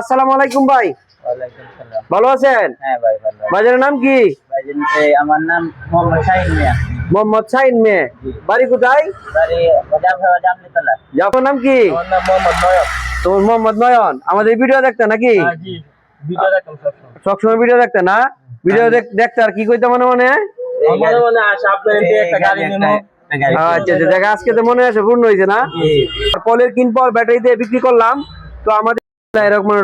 আসসালামু আলাইকুম ভাই। ওয়ালাইকুম সালাম। ভালো আছেন? হ্যাঁ ভাই ভালো আছি। বাজারের নাম কি? আমার নাম মোহাম্মদ শাহিন মিয়া। মোহাম্মদ শাহিন মেয়ে। বাড়ি কোথায়? বাড়ি জামতলা। আপনার নাম কি? আমার নাম মোহাম্মদ নয়ন। তোমার মোহাম্মদ নয়ন। আমাদের ভিডিও দেখতে নাকি? জি, ভিডিও দেখতাম সবসময়। সবসময় ভিডিও দেখতে না? ভিডিও দেখতে আর কি কইতে মনে মনে? মনে মনে আসে আপনার একটা গাড়ি নিমু। আচ্ছা আচ্ছা, দেখা আজকে তো মনে আছে পূর্ণ হয়েছে না? পলের কিনপর ব্যাটারি দিয়ে বিক্রি করলাম। তো আমাদের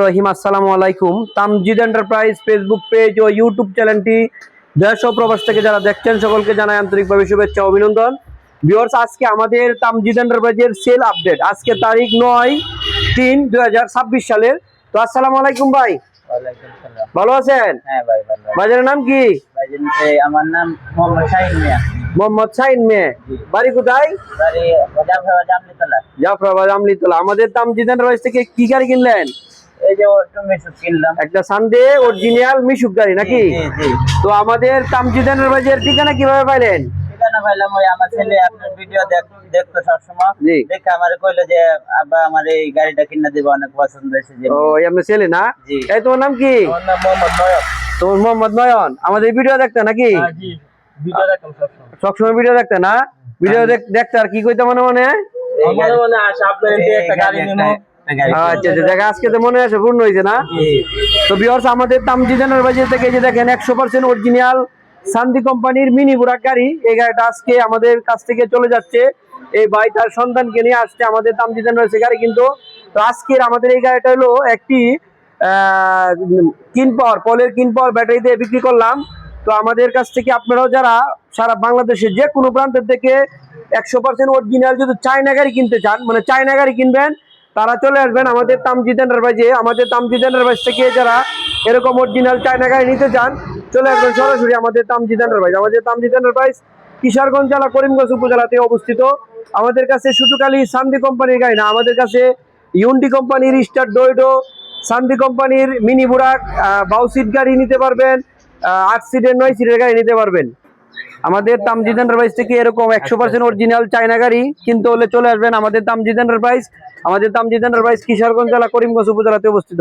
রহিম, আসসালামু আলাইকুম। তামজিদ এন্টারপ্রাইজ ফেসবুক পেজ ও ইউটিউব চ্যানেলটি দেশ ও প্রবাস থেকে যারা দেখছেন সকলকে জানাই আন্তরিকভাবে শুভেচ্ছা ও অভিনন্দন। ভিউয়ার্স, আজকে আমাদের তামজিদ এন্টারপ্রাইজের সেল আপডেট। আজকে তারিখ 9/3/2026 সালের। তো আসসালামু আলাইকুম ভাই। ওয়ালাইকুম সালাম। ভালো আছেন? হ্যাঁ ভাই ভালো আছি। বাজারের নাম কি? আমার নাম মোহাম্মদ শাহিন মিয়া। মোহাম্মদ শাহিন মেয়ে। বাড়ি কোথায়? বাড়ি জামতলা। জাফরাবাদ আমলিতলা। আমাদের তামজিদ এন্টারপ্রাইজ থেকে কি গাড়ি কিনলেন? এই যে অটো মিশুক কিনলাম। একটা সানডে অরিজিনাল মিশুক গাড়ি নাকি? জি। তো আমাদের তামজিদ এন্টারপ্রাইজের ঠিকানা কিভাবে পাইলেন? ঠিকানা পাইলাম ওই আমার ছেলে আপনার ভিডিও দেখতো সবসময়। জি। দেখে আমারে কইলো যে আব্বা আমার এই গাড়িটা কিনে দিবে, অনেক পছন্দ হয়েছে। যে ও, এই আপনার ছেলে না? জি। এই তোমার নাম কি? আমার নাম মোহাম্মদ নয়ন। তোমার মোহাম্মদ নয়ন। আমাদের ভিডিও দেখতে নাকি? জি, ভিডিও দেখতাম সবসময়। সবসময় ভিডিও দেখতে না? ভিডিও দেখতে আর কি কইতে মনে মনে? মনে মনে আসে আপনার একটা গাড়ি নিমু। আচ্ছা আচ্ছা, দেখা আজকে তো মনে আছে পূর্ণ হয়েছে না? তো ভিউয়ার্স, আমাদের তামজিদ এন্টারপ্রাইজ থেকে এই যে দেখেন 100% অরিজিনাল সান্দি কোম্পানির মিনি বুরাক গাড়ি। এই গাড়িটা আজকে আমাদের কাছ থেকে চলে যাচ্ছে। এই ভাই তার সন্তানকে নিয়ে আসছে আমাদের তামজিদ এন্টারপ্রাইজ গাড়ি কিন্তু। তো আজকের আমাদের এই গাড়িটা হলো একটি পলের কিনপর ব্যাটারি দিয়ে বিক্রি করলাম। তো আমাদের কাছ থেকে আপনারাও যারা সারা বাংলাদেশে যে কোনো প্রান্তের থেকে 100% অরিজিনাল যদি চায়না গাড়ি কিনতে চান, মানে চায়না গাড়ি কিনবেন, তারা চলে আসবেন আমাদের তামজিদ এন্টারপ্রাইজে। আমাদের তামজিদ এন্টারপ্রাইজ থেকে যারা এরকম অরিজিনাল চায়না গাড়ি নিতে চান, চলে আসবেন সরাসরি আমাদের তামজিদ এন্টারপ্রাইজ। আমাদের তামজিদ এন্টারপ্রাইজ কিশোরগঞ্জ জেলা করিমগঞ্জ উপজেলাতে অবস্থিত। আমাদের কাছে শুধু খালি সান্দি কোম্পানির গাড়ি না, আমাদের কাছে ইউন্ডি কোম্পানির স্টার ডোয়েডো, সান্দি কোম্পানির মিনি বুরাক, বাউসিট গাড়ি নিতে পারবেন, 8 সিটের 9 সিটের গাড়ি নিতে পারবেন। আমাদের তামজিদ এন্টারপ্রাইজ থেকে এরকম 100% অরিজিনাল চায়না গাড়ি কিনতে হলে চলে আসবেন আমাদের তামজিদ এন্টারপ্রাইজ। আমাদের তামজিদ এন্টারপ্রাইজ কিশোরগঞ্জ জেলা করিমগঞ্জ উপজেলাতে অবস্থিত।